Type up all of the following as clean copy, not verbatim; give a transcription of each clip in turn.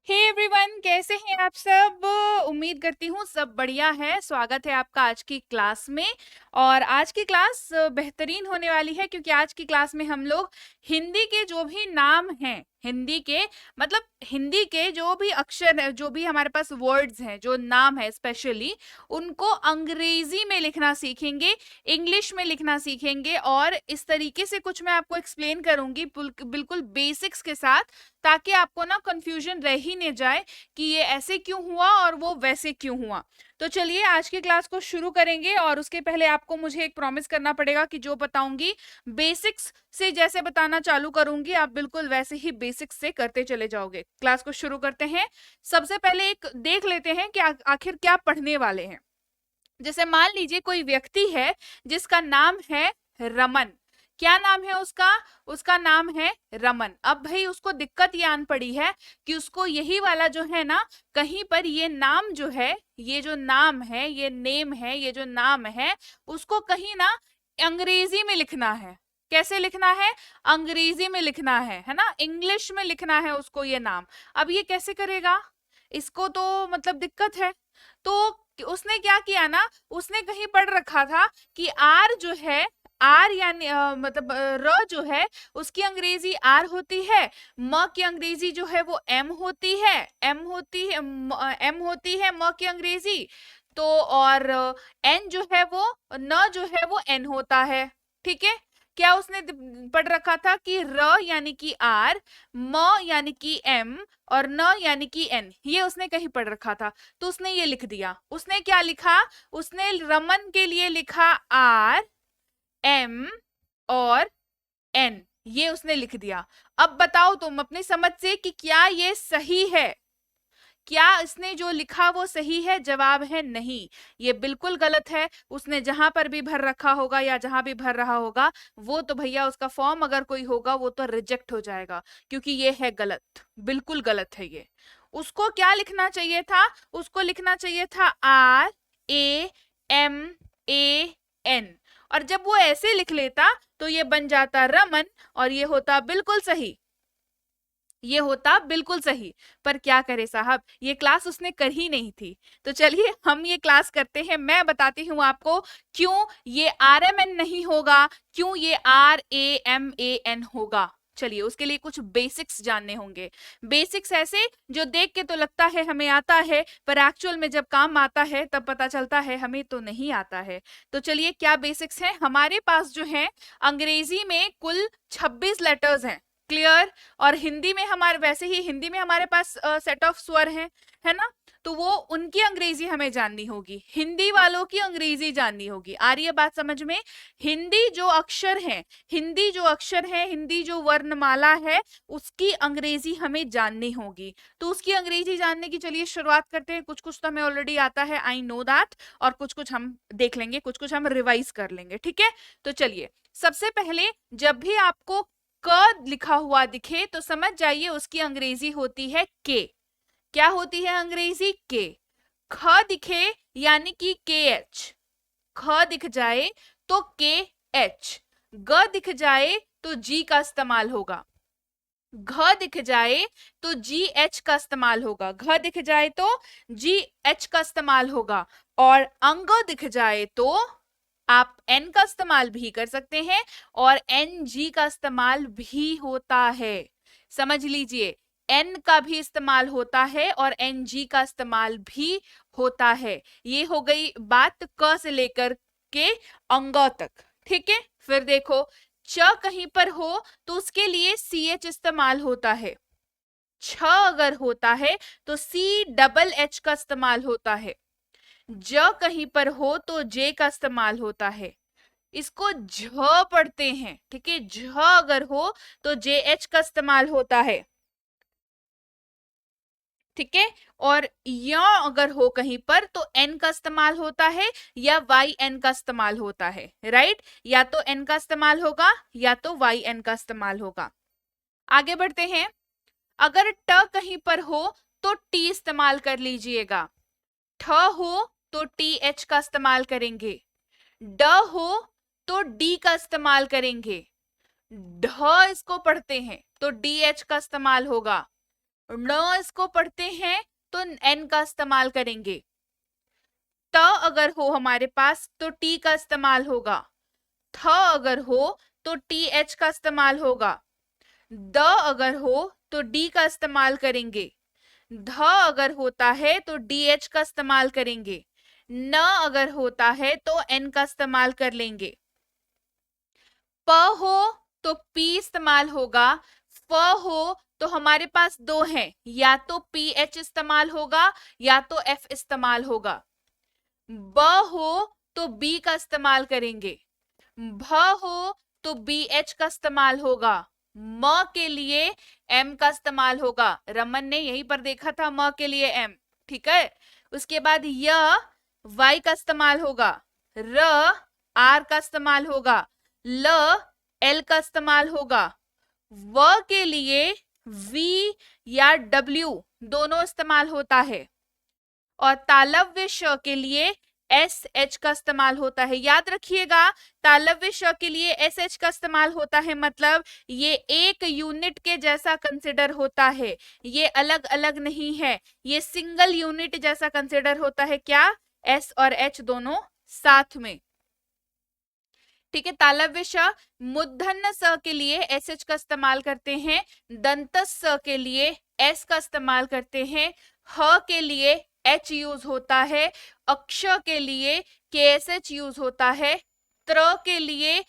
Hey everyone, कैसे हैं आप सब। उम्मीद करती हूँ सब बढ़िया है। स्वागत है आपका आज की क्लास में। और आज की क्लास बेहतरीन होने वाली है क्योंकि आज की क्लास में हम लोग हिंदी के जो भी नाम हैं, हिंदी के मतलब हिंदी के जो भी अक्षर है, जो भी हमारे पास वर्ड्स हैं, जो नाम है स्पेशली, उनको अंग्रेजी में लिखना सीखेंगे, इंग्लिश में लिखना सीखेंगे। और इस तरीके से कुछ मैं आपको एक्सप्लेन करूंगी बिल्कुल बेसिक्स के साथ, ताकि आपको ना कंफ्यूजन रह ही नहीं जाए कि ये ऐसे क्यों हुआ और वो वैसे क्यों हुआ। तो चलिए आज की क्लास को शुरू करेंगे। और उसके पहले आपको मुझे एक प्रॉमिस करना पड़ेगा कि जो बताऊंगी बेसिक्स से जैसे बताना चालू करूंगी, आप बिल्कुल वैसे ही बेसिक्स से करते चले जाओगे। क्लास को शुरू करते हैं। सबसे पहले एक देख लेते हैं कि आखिर क्या पढ़ने वाले हैं। जैसे मान लीजिए कोई व्यक्ति है जिसका नाम है रमन। क्या नाम है उसका? उसका नाम है रमन। अब भाई उसको दिक्कत ये आन पड़ी है कि उसको यही वाला जो है ना, कहीं पर ये नाम जो है, ये जो नाम है, ये नेम है, ये जो नाम है, उसको कहीं ना अंग्रेजी में लिखना है। कैसे लिखना है? अंग्रेजी में लिखना है ना, इंग्लिश में लिखना है उसको ये नाम। अब ये कैसे करेगा? इसको तो मतलब दिक्कत है। तो उसने क्या किया ना, उसने कहीं पढ़ रखा था कि आर जो है, आर यानी मतलब र जो है उसकी अंग्रेजी आर होती है, म की अंग्रेजी जो है वो एम होती है, एम होती है एम होती है म की अंग्रेजी। तो और एन जो है वो, न जो है वो एन होता है। ठीक है। क्या उसने पढ़ रखा था कि र यानी कि आर, म यानी कि एम, और न यानी कि एन, ये उसने कहीं पढ़ रखा था। तो उसने ये लिख दिया। उसने क्या लिखा? उसने रमन के लिए लिखा आर, एम और एन, ये उसने लिख दिया। अब बताओ तुम अपनी समझ से कि क्या ये सही है? क्या इसने जो लिखा वो सही है? जवाब है नहीं, ये बिल्कुल गलत है। उसने जहां पर भी भर रखा होगा या जहां भी भर रहा होगा, वो तो भैया उसका फॉर्म अगर कोई होगा वो तो रिजेक्ट हो जाएगा, क्योंकि ये है गलत, बिल्कुल गलत है ये। उसको क्या लिखना चाहिए था? उसको लिखना चाहिए था R A M A N. और जब वो ऐसे लिख लेता तो ये बन जाता रमन, और ये होता बिल्कुल सही, ये होता बिल्कुल सही। पर क्या करे साहब, ये क्लास उसने कर ही नहीं थी। तो चलिए हम ये क्लास करते हैं। मैं बताती हूँ आपको क्यों ये आर एम एन नहीं होगा, क्यों ये R A M A N होगा। चलिए उसके लिए कुछ बेसिक्स जानने होंगे। बेसिक्स ऐसे जो देख के तो लगता है हमें आता है, पर एक्चुअल में जब काम आता है तब पता चलता है हमें तो नहीं आता है। तो चलिए क्या बेसिक्स हैं हमारे पास जो है। अंग्रेजी में कुल 26 लेटर्स हैं। क्लियर। और हिंदी में हमारे, वैसे ही हिंदी में हमारे पास सेट ऑफ स्वर हैं, है ना। तो वो उनकी अंग्रेजी हमें जाननी होगी, हिंदी वालों की अंग्रेजी जाननी होगी। आ रही है बात समझ में? हिंदी जो अक्षर हैं, हिंदी जो अक्षर है, हिंदी जो वर्णमाला है, उसकी अंग्रेजी हमें जाननी होगी। तो उसकी अंग्रेजी जानने की चलिए शुरुआत करते हैं। कुछ कुछ तो हमें ऑलरेडी आता है, आई नो दैट, और कुछ कुछ हम देख लेंगे, कुछ कुछ हम रिवाइज कर लेंगे। ठीक है। तो चलिए सबसे पहले जब भी आपको क लिखा हुआ दिखे तो समझ जाइए उसकी अंग्रेजी होती है के। क्या होती है अंग्रेजी? के। ख दिखे यानी कि के एच, ख दिख जाए तो के एच। ग दिख जाए तो जी का इस्तेमाल होगा, घ दिख जाए तो जी एच का इस्तेमाल होगा, घ दिख जाए तो जी एच का इस्तेमाल होगा। और अंग दिख जाए तो आप एन का इस्तेमाल भी कर सकते हैं, और एन जी का इस्तेमाल भी होता है। समझ लीजिए, एन का भी इस्तेमाल होता है और एन जी का इस्तेमाल भी होता है। ये हो गई बात क से लेकर के अंग तक। ठीक है। फिर देखो, च कहीं पर हो तो उसके लिए सी एच इस्तेमाल होता है। छ अगर होता है तो सी डबल एच का इस्तेमाल होता है। ज कहीं पर हो तो जे का इस्तेमाल होता है। इसको झ पढ़ते हैं। ठीक है। झ अगर हो तो जे एच का इस्तेमाल होता है। ठीक है। और य अगर हो कहीं पर तो एन का इस्तेमाल होता है या वाई एन का इस्तेमाल होता है। राइट। या तो एन का इस्तेमाल होगा या तो वाई एन का इस्तेमाल होगा। आगे बढ़ते हैं। अगर ट कहीं पर हो तो टी इस्तेमाल कर लीजिएगा। ठ हो तो टी एच का इस्तेमाल करेंगे। ड हो तो डी का इस्तेमाल करेंगे। ढ इसको पढ़ते हैं तो डी एच का इस्तेमाल होगा। ण इसको पढ़ते हैं तो एन का इस्तेमाल करेंगे। त अगर हो हमारे पास तो टी का इस्तेमाल होगा। थ अगर हो तो टी एच का इस्तेमाल होगा। द अगर हो तो डी का इस्तेमाल करेंगे। ध अगर होता है तो डी एच का इस्तेमाल करेंगे। न अगर होता है तो एन का इस्तेमाल कर लेंगे। प हो तो पी इस्तेमाल होगा। फ हो तो हमारे पास दो हैं, या तो पी एच इस्तेमाल होगा या तो एफ इस्तेमाल होगा। ब हो तो बी का इस्तेमाल करेंगे। भ हो तो बी एच का इस्तेमाल होगा। म के लिए एम का इस्तेमाल होगा। रमन ने यहीं पर देखा था म के लिए एम, ठीक है। उसके बाद य वाई का इस्तेमाल होगा। र आर का इस्तेमाल होगा। ल एल का इस्तेमाल होगा। व के लिए वी या डब्ल्यू दोनों इस्तेमाल होता है। और तालव्य श के लिए एस एच का इस्तेमाल होता है। याद रखिएगा, तालव्य श के लिए एस एच का इस्तेमाल होता है, मतलब ये एक यूनिट के जैसा कंसिडर होता है, ये अलग अलग नहीं है, ये सिंगल यूनिट जैसा कंसिडर होता है। क्या? एस और एच दोनों साथ में, ठीक है। तालव्य श मूर्धन्य स के लिए एस एच का इस्तेमाल करते हैं। दंत स के लिए एस का इस्तेमाल करते हैं। ह के लिए एच यूज होता है। अक्ष के लिए के एस एच यूज होता है। त्र के लिए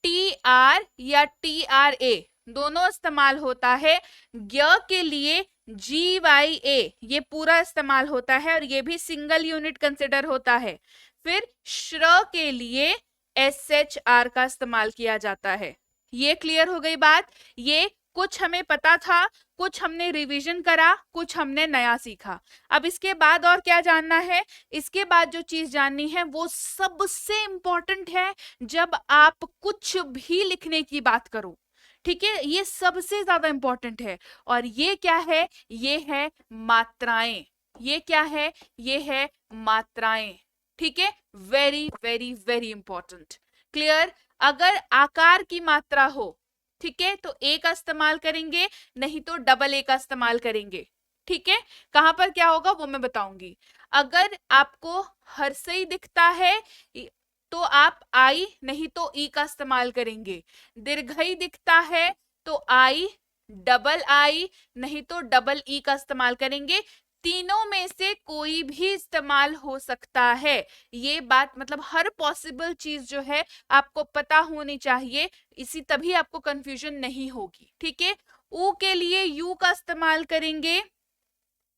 टी आर या टी आर ए दोनों इस्तेमाल होता है। ज्ञ के लिए जी वाई ए ये पूरा इस्तेमाल होता है और ये भी सिंगल यूनिट कंसिडर होता है। फिर श्र के लिए एस एच आर का इस्तेमाल किया जाता है। ये क्लियर हो गई बात। ये कुछ हमें पता था, कुछ हमने रिवीजन करा, कुछ हमने नया सीखा। अब इसके बाद और क्या जानना है? इसके बाद जो चीज जाननी है वो सबसे इंपॉर्टेंट है जब आप कुछ भी लिखने की बात करो, ठीक है। ये सबसे ज्यादा इंपॉर्टेंट है। और ये क्या है? ये है मात्राएं। ये क्या है? ये है मात्राएं, ठीक है। Very very very important. Clear? अगर आकार की मात्रा हो, ठीक है, तो ए का इस्तेमाल करेंगे, नहीं तो डबल ए का इस्तेमाल करेंगे, ठीक है। कहां पर क्या होगा वो मैं बताऊंगी। अगर आपको हर्षई दिखता है तो आप आई नहीं तो ई का इस्तेमाल करेंगे। दीर्घई दिखता है तो आई, डबल आई नहीं तो डबल ई का इस्तेमाल करेंगे। तीनों में से कोई भी इस्तेमाल हो सकता है। ये बात मतलब हर पॉसिबल चीज जो है आपको पता होनी चाहिए, इसी तभी आपको कंफ्यूजन नहीं होगी, ठीक है। ऊ के लिए यू का इस्तेमाल करेंगे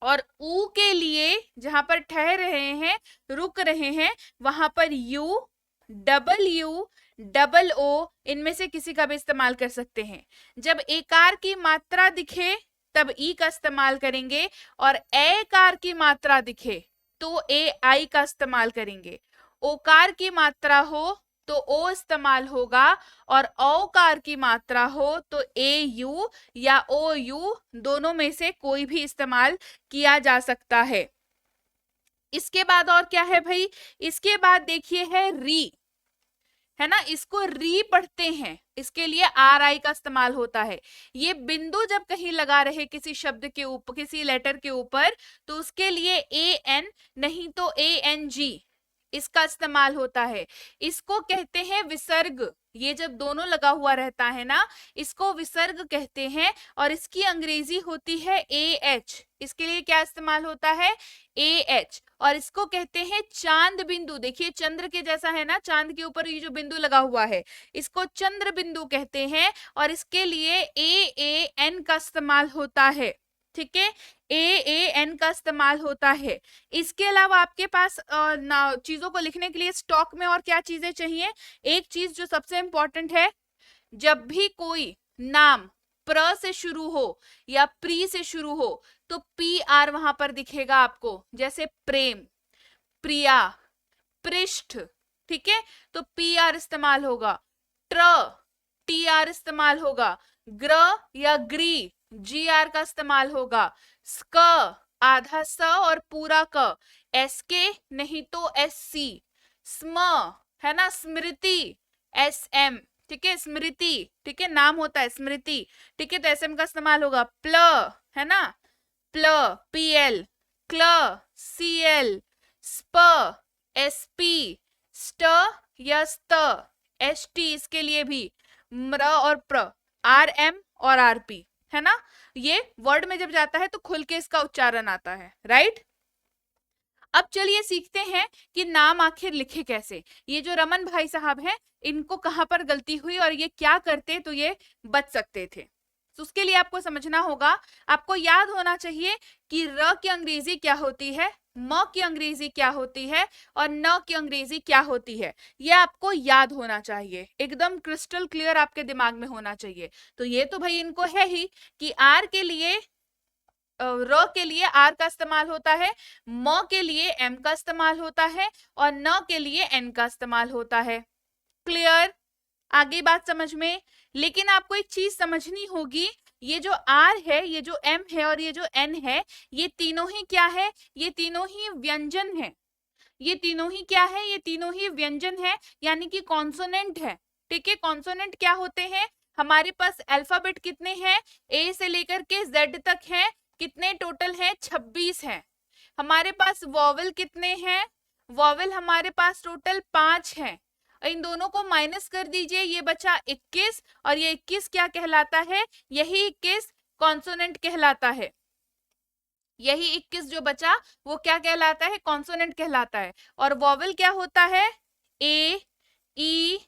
और ऊ के लिए जहां पर ठहर रहे हैं, रुक रहे हैं, वहां पर यू, डबल ओ इनमें से किसी का भी इस्तेमाल कर सकते हैं। जब एकार की मात्रा दिखे तब ई का इस्तेमाल करेंगे और एकार की मात्रा दिखे तो ए आई का इस्तेमाल करेंगे। ओकार की मात्रा हो तो ओ इस्तेमाल होगा और औकार की मात्रा हो तो ए यू या ओ यू दोनों में से कोई भी इस्तेमाल किया जा सकता है। इसके बाद और क्या है भाई? इसके बाद देखिए है री, है ना, इसको री पढ़ते हैं, इसके लिए आर आई का इस्तेमाल होता है। ये बिंदु जब कहीं लगा रहे किसी शब्द के ऊपर, किसी लेटर के ऊपर, तो उसके लिए ए एन नहीं तो ए एन जी इसका इस्तेमाल होता है। इसको कहते हैं विसर्ग। ये जब दोनों लगा हुआ रहता है ना, इसको विसर्ग कहते हैं और इसकी अंग्रेजी होती है ए एच। इसके लिए क्या इस्तेमाल होता है? A H. और इसको कहते हैं चांद बिंदु। देखिए चंद्र के जैसा है ना, चांद के ऊपर ये जो बिंदु लगा हुआ है इसको चंद्र बिंदु कहते हैं और इसके लिए ए एन का इस्तेमाल होता है, ठीक है। ए एन का इस्तेमाल होता है। इसके अलावा आपके पास चीजों को लिखने के लिए स्टॉक में और क्या चीजें चाहिए? एक चीज जो सबसे इंपॉर्टेंट है, जब भी कोई नाम प्र से शुरू हो या प्री से शुरू हो तो पी आर वहां पर दिखेगा आपको, जैसे प्रेम, प्रिया, पृष्ठ, ठीक है, तो पी आर इस्तेमाल होगा। ट्र टी आर इस्तेमाल होगा। ग्र या ग्री जी आर का इस्तेमाल होगा। स्क आधा स और पूरा क, एस के नहीं तो एस सी। स्म है ना, स्मृति, एस एम, ठीक है, स्मृति, ठीक है, नाम होता है स्मृति, ठीक है, तो एस एम का इस्तेमाल होगा। प्ल है ना, प्ल, PL, क्ल, CL, स्प, SP, स्ट या स्त, ST इसके लिए भी, म्र और प्र, RM और RP, है ना। ये वर्ड में जब जाता है तो खुल के इसका उच्चारण आता है, राइट। अब चलिए सीखते हैं कि नाम आखिर लिखे कैसे। ये जो रमन भाई साहब हैं, इनको कहाँ पर गलती हुई और ये क्या करते तो ये बच सकते थे। तो उसके लिए आपको समझना होगा, आपको याद होना चाहिए कि र की अंग्रेजी क्या होती है, म की अंग्रेजी क्या होती है और न की अंग्रेजी क्या होती है। ये आपको याद होना चाहिए, एकदम क्रिस्टल क्लियर आपके दिमाग में होना चाहिए। तो ये तो भाई इनको है ही कि आर के लिए, र के लिए आर का इस्तेमाल होता है, म के लिए एम का इस्तेमाल होता है और न के लिए एन का इस्तेमाल होता है। क्लियर, आगे बात समझ में। लेकिन आपको एक चीज समझनी होगी, ये जो आर है, ये जो एम है और ये जो एन है, ये तीनों ही क्या है, ये तीनों ही व्यंजन है। ये तीनों ही क्या है, ये तीनों ही व्यंजन है, यानी कि कॉन्सोनेंट है। ठीक है, कॉन्सोनेंट क्या होते हैं, हमारे पास अल्फाबेट कितने हैं, ए से लेकर के जेड तक है, कितने टोटल हैं, 26 हैं। हमारे पास वॉवल कितने हैं, वॉवल हमारे पास टोटल 5 हैं। इन दोनों को माइनस कर दीजिए, ये बचा 21 और ये 21 क्या कहलाता है, यही 21 कॉन्सोनेंट कहलाता है। यही 21 जो बचा वो क्या कहलाता है, कॉन्सोनेंट कहलाता है। और वॉवल क्या होता है, ए, ई,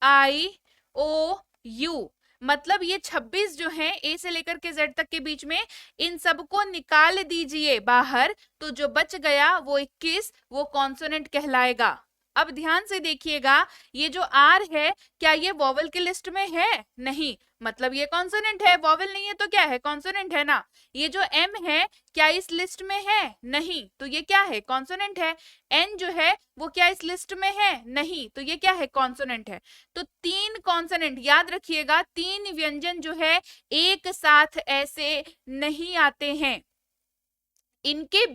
आई, ओ, यू। मतलब ये 26 जो हैं, ए से लेकर के जेड तक के बीच में, इन सबको निकाल दीजिए बाहर, तो जो बच गया वो 21, वो कॉन्सोनेंट कहलाएगा। अब ध्यान से देखिएगा, ये जो आर है, क्या ये वॉवल की लिस्ट में है, नहीं, मतलब ये कॉन्सोनेंट है, वॉवल नहीं है तो क्या है, कॉन्सोनेंट है ना। ये जो एम है, क्या इस लिस्ट में है, नहीं, तो ये क्या है, कॉन्सोनेंट है। एन जो है वो क्या इस लिस्ट में है, नहीं, तो ये क्या है, कॉन्सोनेंट है। तो 3 कॉन्सोनेंट याद रखिएगा, 3 व्यंजन जो है एक साथ ऐसे नहीं आते हैं। इनके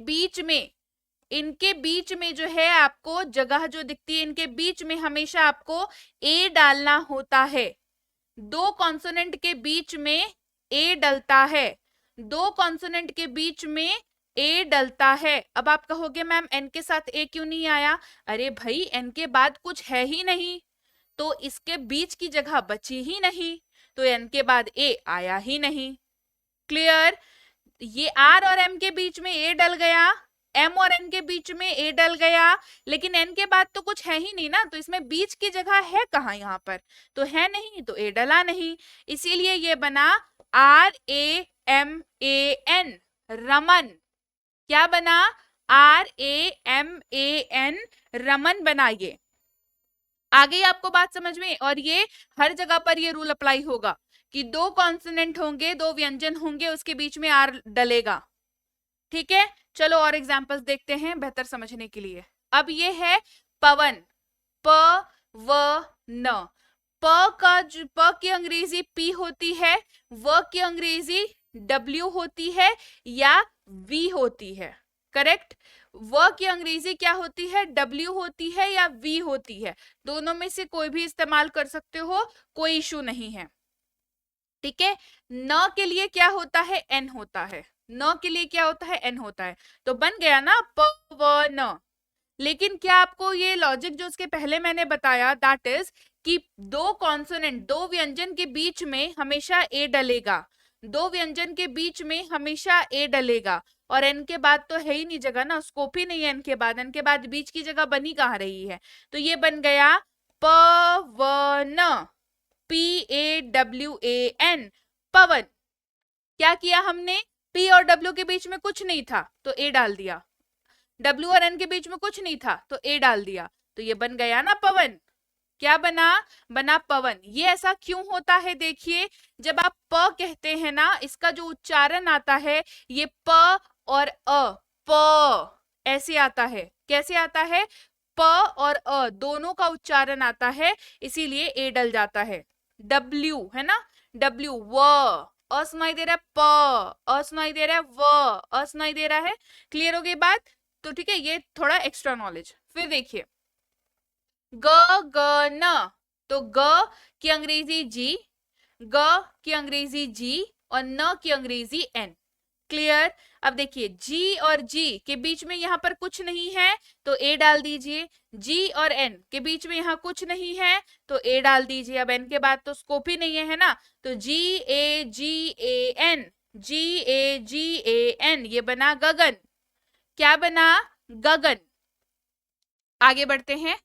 बीच में जो है आपको जगह जो दिखती है, इनके बीच में हमेशा आपको ए डालना होता है। 2 कॉन्सोनेंट के बीच में ए डलता है, 2 कॉन्सोनेंट के बीच में ए डलता है। अब आप कहोगे मैम एन के साथ ए क्यों नहीं आया, अरे भाई एन के बाद कुछ है ही नहीं, तो इसके बीच की जगह बची ही नहीं, तो एन के बाद ए आया ही नहीं। क्लियर, ये आर और एम के बीच में ए डल गया, एम और एन के बीच में ए डल गया, लेकिन एन के बाद तो कुछ है ही नहीं ना, तो इसमें बीच की जगह है कहाँ, यहाँ पर तो है नहीं, तो ए डला नहीं, इसीलिए ये बना RAMAN, रमन। क्या बना, RAMAN, रमन बना। ये आगे आपको बात समझ में, और ये हर जगह पर ये रूल अप्लाई होगा कि 2 कॉन्सोनेंट होंगे, 2 व्यंजन होंगे, उसके बीच में आर डलेगा। ठीक है, चलो और एग्जांपल्स देखते हैं बेहतर समझने के लिए। अब ये है पवन, प व न। प की अंग्रेजी पी होती है, व की अंग्रेजी डब्ल्यू होती है या वी होती है, करेक्ट। व की अंग्रेजी क्या होती है, डब्ल्यू होती है या वी होती है, दोनों में से कोई भी इस्तेमाल कर सकते हो, कोई इशू नहीं है। ठीक है, न के लिए क्या होता है, एन होता है, न के लिए क्या होता है, एन होता है, तो बन गया ना प व न। लेकिन क्या आपको ये लॉजिक जो उसके पहले मैंने बताया, दैट इज कि 2 कॉन्सोनेंट, 2 व्यंजन के बीच में हमेशा ए डलेगा, 2 व्यंजन के बीच में हमेशा ए डलेगा, और एन के बाद तो है ही नहीं जगह ना, स्कोप ही नहीं है एन के बाद, एन के बाद बीच की जगह बनी कहाँ रही है, तो ये बन गया पवन, PAWAN, पवन। क्या किया हमने, P और W के बीच में कुछ नहीं था तो ए डाल दिया, W और N के बीच में कुछ नहीं था तो ए डाल दिया, तो ये बन गया ना पवन। क्या बना, बना पवन। ये ऐसा क्यों होता है, देखिए जब आप प कहते हैं ना, इसका जो उच्चारण आता है ये प और अ, प ऐसे आता है, कैसे आता है, प और अ दोनों का उच्चारण आता है, इसीलिए ए डल जाता है। W है ना, W, व, अ सुनाई दे रहा है, प, अ सुनाई दे रहा है, व, अ सुनाई दे रहा है। क्लियर हो गई बात, तो ठीक है, ये थोड़ा एक्स्ट्रा नॉलेज। फिर देखिए ग ग न, तो ग की अंग्रेजी जी, ग की अंग्रेजी जी और न की अंग्रेजी एन। क्लियर। अब देखिए जी और जी के बीच में यहाँ पर कुछ नहीं है तो ए डाल दीजिए, जी और एन के बीच में यहाँ कुछ नहीं है तो ए डाल दीजिए। अब एन के बाद तो स्कोप ही नहीं है ना, तो जी A N, ji A N, ये बना गगन। क्या बना? गगन। आगे बढ़ते हैं,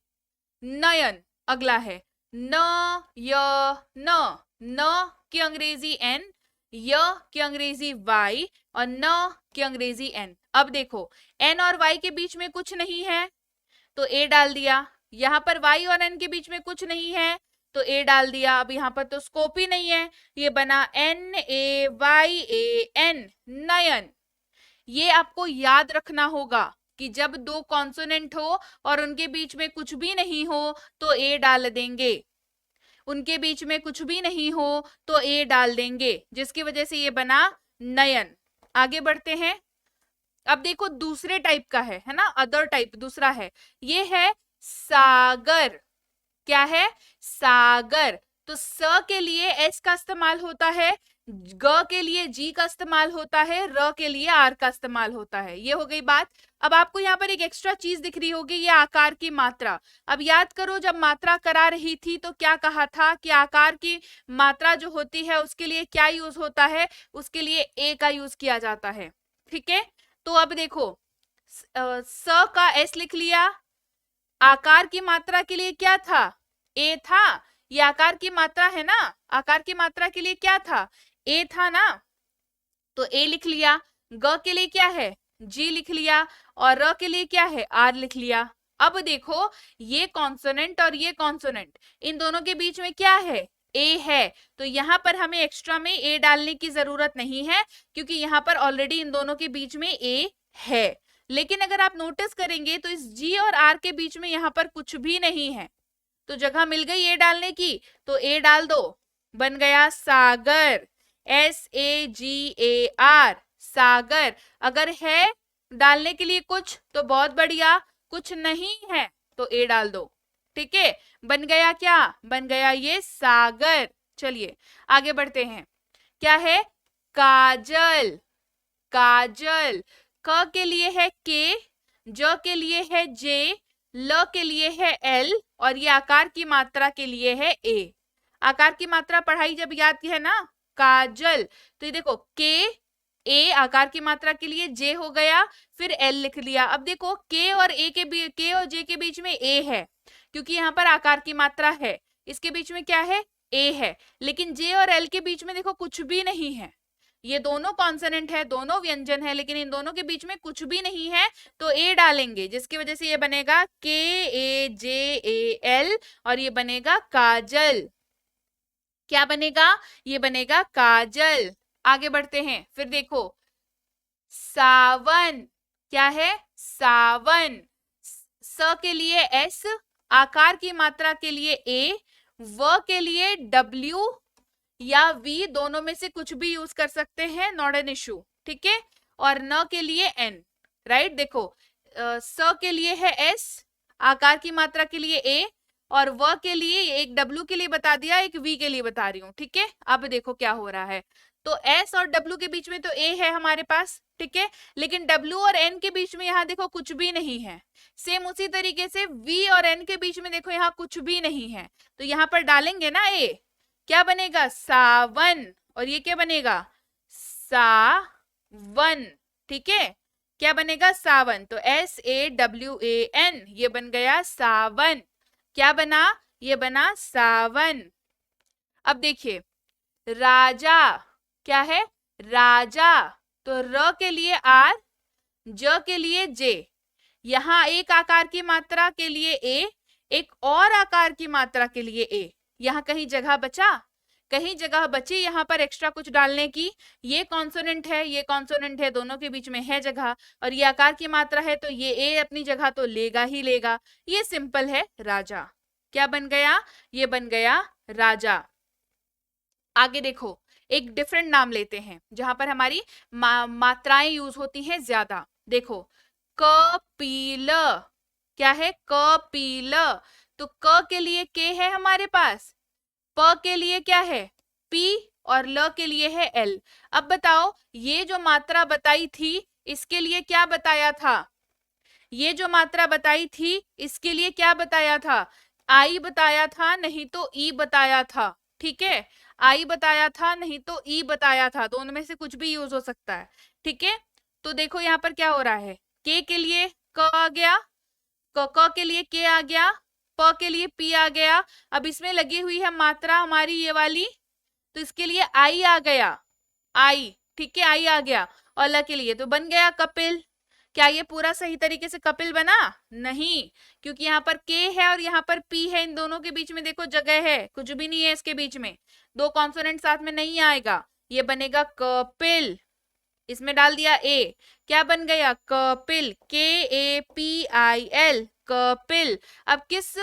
नयन अगला है। न य न की अंग्रेजी एन, य की अंग्रेजी वाई और न की अंग्रेजी एन। अब देखो एन और वाई के बीच में कुछ नहीं है तो ए डाल दिया, यहां पर वाई और एन के बीच में कुछ नहीं है तो ए डाल दिया। अब यहाँ पर तो स्कोप ही नहीं है, ये बना N A Y A N, Nayan. ये आपको याद रखना होगा कि जब दो कॉन्सोनेंट हो और उनके बीच में कुछ भी नहीं हो तो ए डाल देंगे, उनके बीच में कुछ भी नहीं हो तो ए डाल देंगे, जिसकी वजह से ये बना नयन। आगे बढ़ते हैं, अब देखो दूसरे टाइप का है ना, अदर टाइप दूसरा है, ये है सागर। क्या है? सागर। तो स के लिए एस का इस्तेमाल होता है, ग के लिए जी का इस्तेमाल होता है, र के लिए आर का इस्तेमाल होता है। ये हो गई बात। अब आपको यहाँ पर एक एक्स्ट्रा चीज दिख रही होगी, ये आकार की मात्रा। अब याद करो जब मात्रा करा रही थी तो क्या कहा था कि आकार की मात्रा जो होती है उसके लिए क्या यूज होता है, उसके लिए ए का यूज किया जाता है। ठीक है, तो अब देखो स का एस लिख लिया, आकार की मात्रा के लिए क्या था? ए था। ये आकार की मात्रा है ना, आकार की मात्रा के लिए क्या था? ए था ना, तो ए लिख लिया। ग के लिए क्या है? जी लिख लिया। और र के लिए क्या है? आर लिख लिया। अब देखो ये कॉन्सोनेंट और ये कॉन्सोनेंट, इन दोनों के बीच में क्या है? ए है। तो यहाँ पर हमें एक्स्ट्रा में ए डालने की जरूरत नहीं है क्योंकि यहाँ पर ऑलरेडी इन दोनों के बीच में ए है। लेकिन अगर आप नोटिस करेंगे तो इस जी और आर के बीच में यहाँ पर कुछ भी नहीं है, तो जगह मिल गई ए डालने की, तो ए डाल दो, बन गया सागर। SAGAR, सागर। अगर है डालने के लिए कुछ तो बहुत बढ़िया, कुछ नहीं है तो ए डाल दो। ठीक है, बन गया क्या? बन गया ये सागर। चलिए आगे बढ़ते हैं, क्या है? काजल। काजल। क के लिए है के, ज के लिए है जे, ल के लिए है एल और ये आकार की मात्रा के लिए है ए। आकार की मात्रा पढ़ाई जब याद की है ना, काजल। तो ये देखो के ए आकार की मात्रा के लिए, जे हो गया, फिर एल लिख लिया। अब देखो के और जे के बीच में ए है क्योंकि यहाँ पर आकार की मात्रा है, इसके बीच में क्या है? ए है। लेकिन जे और एल के बीच में देखो कुछ भी नहीं है, ये दोनों कॉन्सोनेंट है, दोनों व्यंजन है, लेकिन इन दोनों के बीच में कुछ भी नहीं है तो ए डालेंगे, जिसकी वजह से ये बनेगा KAJAL और ये बनेगा काजल। क्या बनेगा? ये बनेगा काजल। आगे बढ़ते हैं, फिर देखो सावन। क्या है? सावन। स के लिए एस, आकार की मात्रा के लिए ए, व के लिए डब्ल्यू या वी, दोनों में से कुछ भी यूज कर सकते हैं, नॉट एन इशू। ठीक है, और न के लिए एन। राइट, देखो स के लिए है एस, आकार की मात्रा के लिए ए, और व के लिए एक डब्ल्यू के लिए बता दिया, एक वी के लिए बता रही हूँ। ठीक है, अब देखो क्या हो रहा है, तो एस और डब्ल्यू के बीच में तो ए है हमारे पास, ठीक है, लेकिन डब्ल्यू और एन के बीच में यहाँ देखो कुछ भी नहीं है। सेम उसी तरीके से वी और एन के बीच में देखो यहाँ कुछ भी नहीं है, तो यहाँ पर डालेंगे ना ए, क्या बनेगा? सावन। और ये क्या बनेगा? सावन। ठीक है, क्या बनेगा? सावन। तो SAWAN, ये बन गया सावन। क्या बना? ये बना सावन। अब देखिए राजा। क्या है? राजा। तो र के लिए आर, ज के लिए जे, यहां एक आकार की मात्रा के लिए ए, एक और आकार की मात्रा के लिए ए। यहाँ कहीं जगह बचा? कहीं जगह बची यहाँ पर एक्स्ट्रा कुछ डालने की? ये कॉन्सोनेंट है, ये कॉन्सोनेंट है, दोनों के बीच में है जगह, और ये आकार की मात्रा है तो ये ए अपनी जगह तो लेगा ही लेगा। ये सिंपल है, राजा। क्या बन गया? ये बन गया राजा। आगे देखो एक डिफरेंट नाम लेते हैं जहां पर हमारी मात्राएं यूज होती हैं ज्यादा। देखो कपिल। क्या है? कपिल। तो क के लिए के है हमारे पास, प के लिए क्या है? पी, और ल के लिए है L। अब बताओ ये जो मात्रा बताई थी इसके लिए क्या बताया था? ये जो मात्रा बताई थी इसके लिए क्या बताया था? आई बताया था, नहीं तो ई बताया था। ठीक है, आई बताया था नहीं तो ई बताया था, दोनों में से कुछ भी यूज हो सकता है। ठीक है, तो देखो यहाँ पर क्या हो रहा है, के के लिए क आ गया, क के लिए के आ गया, प के लिए पी आ गया। अब इसमें लगी हुई है मात्रा हमारी ये वाली, तो इसके लिए आई आ गया, आई। ठीक है, आई आ गया। और ल के लिए तो बन गया कपिल। क्या ये पूरा सही तरीके से कपिल बना? नहीं, क्योंकि यहाँ पर के है और यहाँ पर पी है, इन दोनों के बीच में देखो जगह है, कुछ भी नहीं है इसके बीच में, दो कॉन्सोनेंट साथ में नहीं आएगा, ये बनेगा कपिल। इसमें डाल दिया ए, क्या बन गया? कपिल, KAPIL, कपिल। अब किस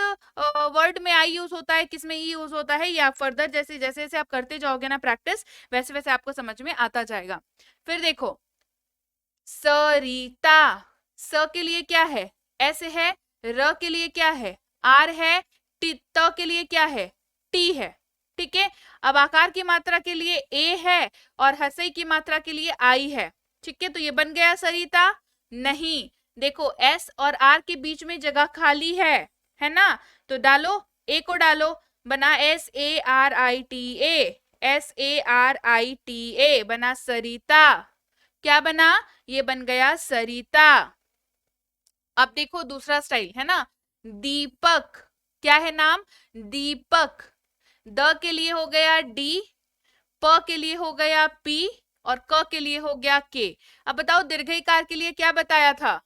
वर्ड में आई यूज होता है, किस में ई यूज होता है, या फर्दर जैसे जैसे जैसे आप करते जाओगे ना प्रैक्टिस, वैसे वैसे आपको समझ में आता जाएगा। फिर देखो सरिता, स के लिए क्या है? एस है। र के लिए क्या है? आर है। त के लिए क्या है? टी है। ठीक है, अब आकार की मात्रा के लिए ए है और हसई की मात्रा के लिए आई है। ठीक है, तो ये बन गया सरिता। नहीं, देखो एस और आर के बीच में जगह खाली है ना, तो डालो, ए को डालो, बना SARITA, SARITA बना सरिता। क्या बना? ये बन गया सरिता। अब देखो दूसरा स्टाइल है ना, दीपक। क्या है नाम? दीपक। द के लिए हो गया डी, प के लिए हो गया पी और क के लिए हो गया के। अब बताओ दीर्घईकार के लिए क्या बताया था?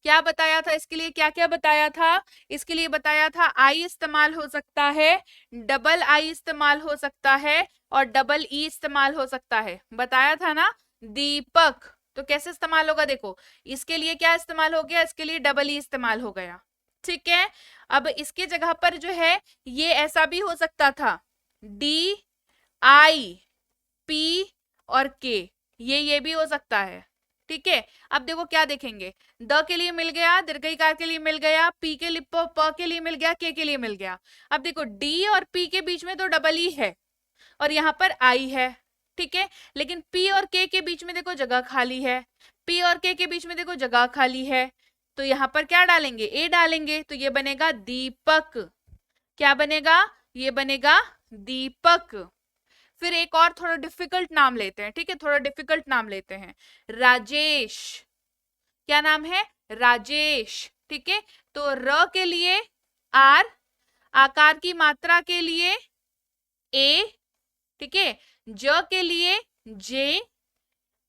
क्या बताया था इसके लिए? क्या क्या बताया था इसके लिए? बताया था आई इस्तेमाल हो सकता है, डबल आई इस्तेमाल हो सकता है और डबल ई इस्तेमाल हो सकता है, बताया था ना। दीपक तो कैसे इस्तेमाल होगा? देखो इसके लिए क्या इस्तेमाल हो गया, इसके लिए डबल ई इस्तेमाल हो गया। ठीक है, अब इसके जगह पर जो है ये ऐसा भी हो सकता था, DIP और के, ये भी हो सकता है। ठीक है, अब देखो क्या देखेंगे, द के लिए मिल गया, दीर्घईकार के लिए मिल गया, पी के लिए प के लिए मिल गया, के लिए मिल गया। अब देखो डी और पी के बीच में तो डबल ई है और यहाँ पर आई है। ठीक है, लेकिन पी और के बीच में देखो जगह खाली है, पी और के बीच में देखो जगह खाली है, तो यहाँ पर क्या डालेंगे? ए डालेंगे, तो ये बनेगा दीपक। क्या बनेगा? ये बनेगा दीपक। फिर एक और थोड़ा डिफिकल्ट नाम लेते हैं। ठीक है, थोड़ा डिफिकल्ट नाम लेते हैं, राजेश। क्या नाम है? राजेश। ठीक है, तो र के लिए आर, आकार की मात्रा के लिए ए, ठीक है, ज के लिए जे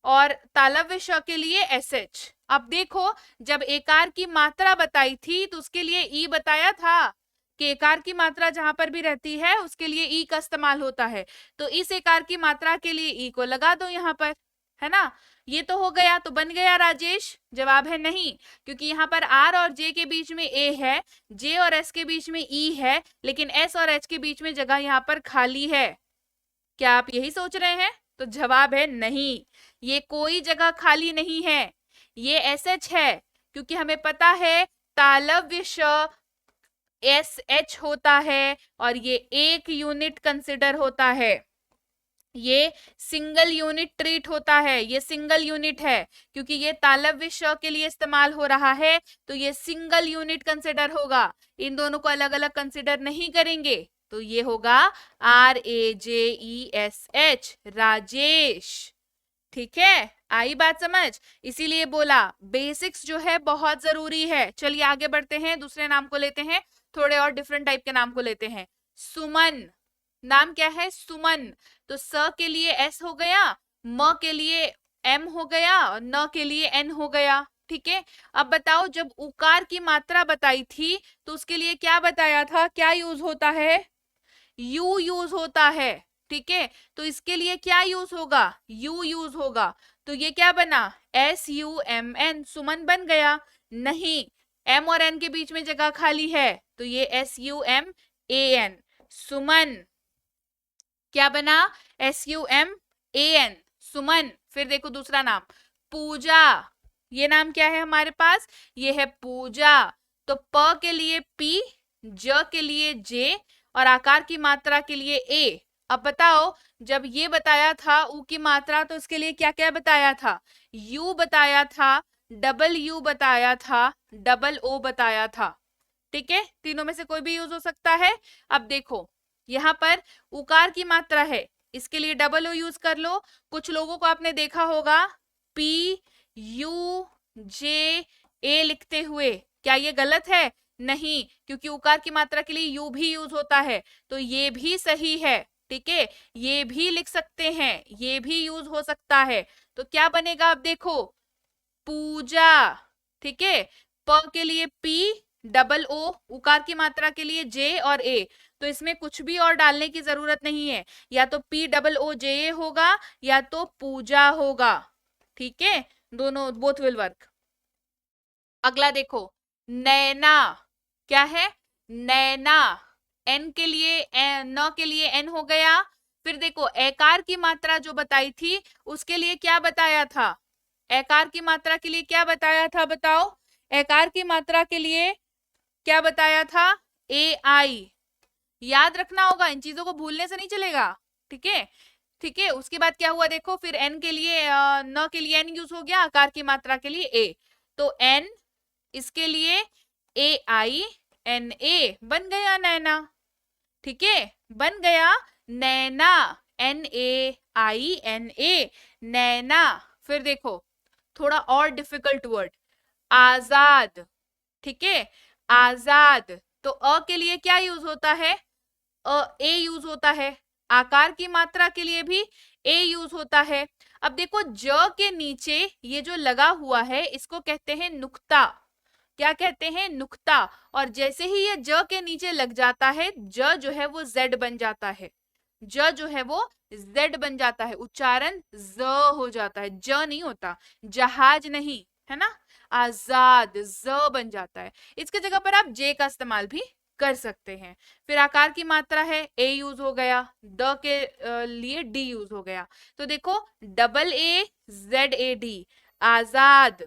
और तालव्य श के लिए SH। अब देखो जब एकार की मात्रा बताई थी तो उसके लिए ई बताया था कि एकार की मात्रा जहां पर भी रहती है उसके लिए ई का इस्तेमाल होता है, तो इस एकार की मात्रा के लिए ई को लगा दो यहाँ पर, है ना। ये तो हो गया, तो बन गया राजेश। जवाब है नहीं, क्योंकि यहाँ पर आर और जे के बीच में ए है, जे और एस के बीच में ई है, लेकिन एस और एच के बीच में जगह यहाँ पर खाली है। क्या आप यही सोच रहे हैं? तो जवाब है नहीं, ये कोई जगह खाली नहीं है, ये SH है, क्योंकि हमें पता है तालव्य श SH होता है और ये एक यूनिट कंसिडर होता है, ये सिंगल यूनिट ट्रीट होता है, ये सिंगल यूनिट है, क्योंकि ये तालव्य श के लिए इस्तेमाल हो रहा है, तो ये सिंगल यूनिट कंसिडर होगा, इन दोनों को अलग अलग कंसिडर नहीं करेंगे, तो ये होगा RAJESH, राजेश। ठीक है, आई बात समझ? इसीलिए बोला बेसिक्स जो है बहुत जरूरी है। चलिए आगे बढ़ते हैं, दूसरे नाम को लेते हैं, थोड़े और डिफरेंट टाइप के नाम को लेते हैं। सुमन, नाम क्या है? सुमन। तो स के लिए S हो गया, म के लिए M हो गया और न के लिए N हो गया। ठीक है, अब बताओ जब उकार की मात्रा बताई थी तो उसके लिए क्या बताया था? क्या यूज होता है? यू यूज होता है। ठीक है, तो इसके लिए क्या यूज होगा? यू यूज होगा, तो ये क्या बना? SUMN, सुमन बन गया। नहीं, M और N के बीच में जगह खाली है, तो ये SUMAN, सुमन। क्या बना? SUMAN, सुमन। फिर देखो दूसरा नाम, पूजा। ये नाम क्या है हमारे पास? ये है पूजा। तो प के लिए P, ज के लिए J और आकार की मात्रा के लिए A, अब बताओ, जब ये बताया था ऊ की मात्रा, तो इसके लिए क्या क्या बताया था? यू बताया था, डबल यू बताया था, डबल ओ बताया था। ठीक है, तीनों में से कोई भी यूज हो सकता है। अब देखो, यहाँ पर उकार की मात्रा है, इसके लिए डबल ओ यूज कर लो। कुछ लोगों को आपने देखा होगा पी यू जे ए लिखते हुए, क्या ये गलत है? नहीं, क्योंकि उकार की मात्रा के लिए यू भी यूज होता है, तो ये भी सही है। ठीक है, ये भी लिख सकते हैं, ये भी यूज हो सकता है। तो क्या बनेगा? अब देखो, पूजा। ठीक है, प के लिए पी, डबल ओ, उकार की मात्रा के लिए जे और ए। तो इसमें कुछ भी और डालने की जरूरत नहीं है, या तो पी डबल ओ जे ए होगा, या तो पूजा होगा। ठीक है, दोनों बोथ विल वर्क। अगला देखो, नैना। क्या है? नैना। एन के लिए न के लिए एन हो गया। फिर देखो, एकार की मात्रा जो बताई थी, उसके लिए क्या बताया था? एकार की मात्रा के लिए क्या बताया था? बताओ, एकार की मात्रा के लिए क्या बताया था? ए आई। याद रखना होगा, इन चीजों को भूलने से नहीं चलेगा। ठीक है, ठीक है। उसके बाद क्या हुआ देखो, फिर एन के लिए न के लिए एन यूज हो गया, आकार की मात्रा के लिए ए। तो एन, इसके लिए ए आई एन ए, बन गया नैना। ठीक है, बन गया नैना, N A I N A, नैना। फिर देखो, थोड़ा और डिफिकल्ट वर्ड, आजाद। ठीक है, आजाद। तो अ के लिए क्या यूज होता है? ए यूज होता है। आकार की मात्रा के लिए भी ए यूज होता है। अब देखो, ज के नीचे ये जो लगा हुआ है, इसको कहते हैं नुक्ता। क्या कहते हैं? नुक्ता। और जैसे ही ये ज के नीचे लग जाता है, ज जो है वो जेड बन जाता है। ज जो है वो जेड बन जाता है, उच्चारण ज हो जाता है, ज नहीं होता। जहाज नहीं, है ना, आजाद, ज बन जाता है। इसके जगह पर आप जे का इस्तेमाल भी कर सकते हैं। फिर आकार की मात्रा है, ए यूज हो गया, द के लिए डी यूज हो गया। तो देखो, double A Z A D, Azad,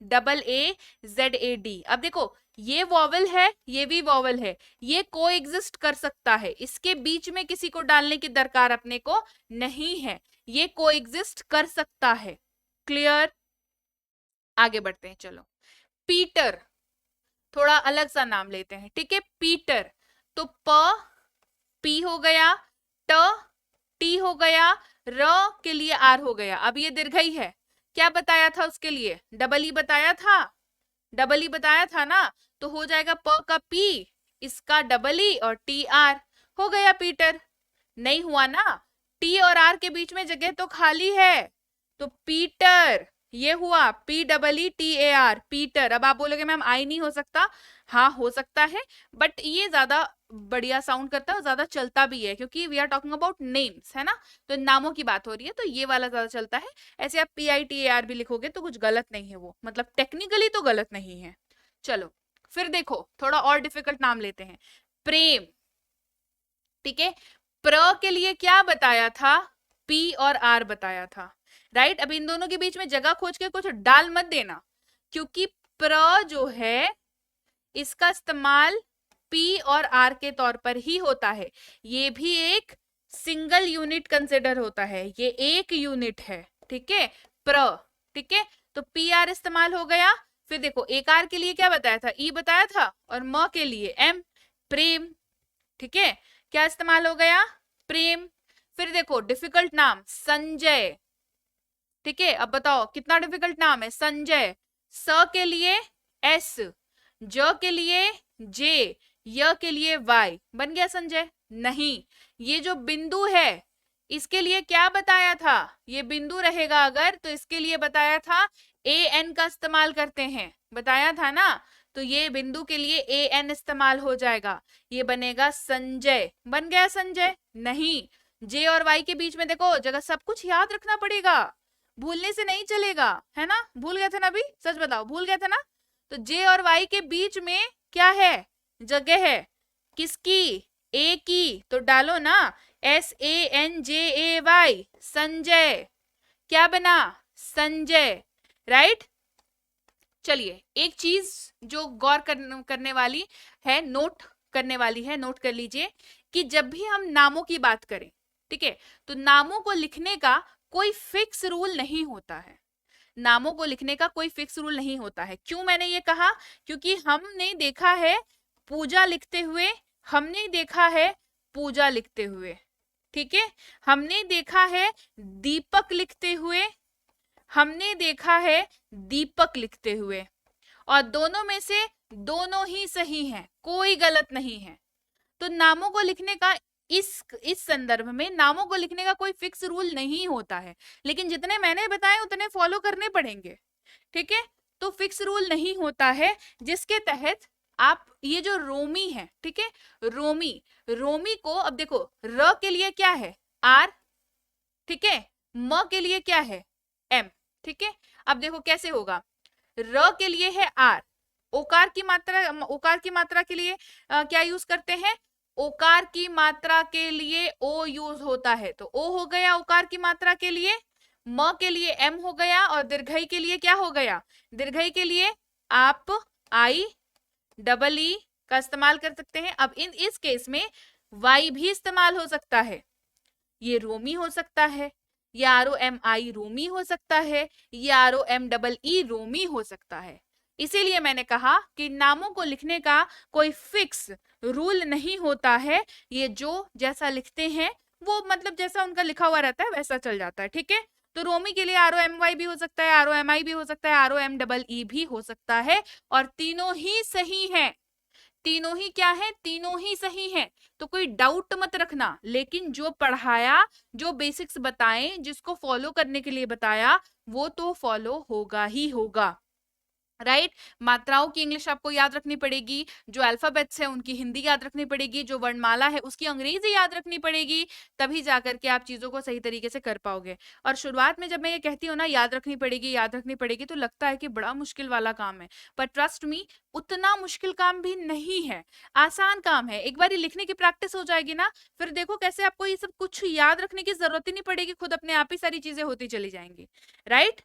double A Z A D. अब देखो, ये वॉवल है, ये भी वॉवल है, ये को एग्जिस्ट कर सकता है, इसके बीच में किसी को डालने की दरकार अपने को नहीं है, ये को एग्जिस्ट कर सकता है। क्लियर? आगे बढ़ते हैं, चलो। पीटर, थोड़ा अलग सा नाम लेते हैं। ठीक है, पीटर। तो प पी हो गया, ट टी हो गया, र के लिए आर हो गया। अब ये दीर्घई है, क्या बताया था उसके लिए? डबल ई बताया था, डबल ई बताया था ना। तो हो जाएगा प का पी, इसका डबल ई और टी आर, हो गया पीटर। नहीं हुआ ना, टी और आर के बीच में जगह तो खाली है, तो पीटर ये हुआ, P double E T A R, Peter. अब आप बोलोगे मैम आई नहीं हो सकता? हाँ हो सकता है, बट ये ज्यादा बढ़िया साउंड करता है और ज्यादा चलता भी है, क्योंकि we are talking about names, है ना, तो नामों की बात हो रही है, तो ये वाला ज्यादा चलता है। ऐसे आप P I T A R भी लिखोगे तो कुछ गलत नहीं है, वो मतलब टेक्निकली तो गलत नहीं है। चलो, फिर देखो, थोड़ा और डिफिकल्ट नाम लेते हैं, प्रेम। ठीक है, प्र के लिए क्या बताया था? पी और आर बताया था, राइट। अब इन दोनों के बीच में जगह खोज के कुछ डाल मत देना, क्योंकि प्र जो है इसका इस्तेमाल पी और आर के तौर पर ही होता है, ये भी एक सिंगल यूनिट कंसिडर होता है, ये एक यूनिट है। ठीक है, प्र। ठीक है, तो पी आर इस्तेमाल हो गया। फिर देखो, एकार के लिए क्या बताया था? ई बताया था, और म के लिए एम, प्रेम। ठीक है, क्या इस्तेमाल हो गया? प्रेम। फिर देखो, डिफिकल्ट नाम, संजय। ठीक है, अब बताओ कितना डिफिकल्ट नाम है? संजय। स के लिए एस, ज के लिए जे, य के लिए वाई, बन गया संजय? नहीं, ये जो बिंदु है, इसके लिए क्या बताया था? ये बिंदु रहेगा अगर, तो इसके लिए बताया था ए एन का इस्तेमाल करते हैं, बताया था ना। तो ये बिंदु के लिए ए एन इस्तेमाल हो जाएगा, ये बनेगा संजय। बन गया संजय? नहीं, जे और वाई के बीच में देखो जगह, सब कुछ याद रखना पड़ेगा, भूलने से नहीं चलेगा, है ना। भूल गए थे ना अभी? सच बताओ, भूल गए थे ना? तो जे और वाई के बीच में क्या है? जगह है, किसकी? ए की, तो डालो ना, S A N J A Y, Sanjay. क्या बना? संजय, राइट। चलिए, एक चीज जो गौर करने वाली है, नोट करने वाली है, नोट कर लीजिए कि जब भी हम नामों की बात करें, ठीक है। तो नामों को लिखने का कोई फिक्स रूल नहीं होता है, नामों को लिखने का कोई फिक्स रूल नहीं होता है। क्यों मैंने ये कहा? क्योंकि हमने देखा है पूजा लिखते हुए, हमने देखा है पूजा लिखते हुए, ठीक है, हमने देखा है दीपक लिखते हुए, हमने देखा है दीपक लिखते हुए, और दोनों में से दोनों ही सही हैं, कोई गलत नहीं है। तो नामों को लिखने का इस संदर्भ में नामों को लिखने का कोई फिक्स रूल नहीं होता है, लेकिन जितने मैंने बताए उतने फॉलो करने पड़ेंगे, ठीक है। तो फिक्स रूल नहीं होता है जिसके तहत आप ये जो रोमी है, ठीक है, रोमी, रोमी को अब देखो र के लिए क्या है आर, ठीक है, म के लिए क्या है एम, ठीक है। अब देखो कैसे होगा, र के लिए है आर, ओकार की मात्रा के लिए क्या यूज करते हैं, ओकार की मात्रा के लिए ओ यूज होता है, तो ओ हो गया ओकार की मात्रा के लिए, म के लिए एम हो गया, और दीर्घई के लिए क्या हो गया, दीर्घई के लिए आप आई डबल ई का इस्तेमाल कर सकते हैं। अब इस केस में वाई भी इस्तेमाल हो सकता है, ये रोमी हो सकता है, ये आर ओ एम आई रोमी हो सकता है, ये R O M double E Romee हो सकता है। इसीलिए मैंने कहा कि नामों को लिखने का कोई फिक्स रूल नहीं होता है, ये जो जैसा लिखते हैं वो मतलब जैसा उनका लिखा हुआ रहता है वैसा चल जाता है, ठीक है। तो रोमी के लिए आर ओ एम वाई भी हो सकता है, आर ओ एम आई भी हो सकता है, R O M double E भी हो सकता है, और तीनों ही सही है, तीनों ही क्या है, तीनों ही सही है। तो कोई डाउट मत रखना, लेकिन जो पढ़ाया, जो बेसिक्स बताए, जिसको फॉलो करने के लिए बताया, वो तो फॉलो होगा ही होगा, राइट। मात्राओं की इंग्लिश आपको याद रखनी पड़ेगी, जो अल्फाबेट्स है उनकी हिंदी याद रखनी पड़ेगी, जो वर्णमाला है उसकी अंग्रेजी याद रखनी पड़ेगी, तभी जाकर के आप चीजों को सही तरीके से कर पाओगे। और शुरुआत में जब मैं ये कहती हूँ ना याद रखनी पड़ेगी, याद रखनी पड़ेगी, तो लगता है कि बड़ा मुश्किल वाला काम है, पर ट्रस्ट मी उतना मुश्किल काम भी नहीं है, आसान काम है। एक बार लिखने की प्रैक्टिस हो जाएगी ना, फिर देखो कैसे आपको ये सब कुछ याद रखने की जरूरत ही नहीं पड़ेगी, खुद अपने आप ही सारी चीजें होती चली जाएंगी, राइट।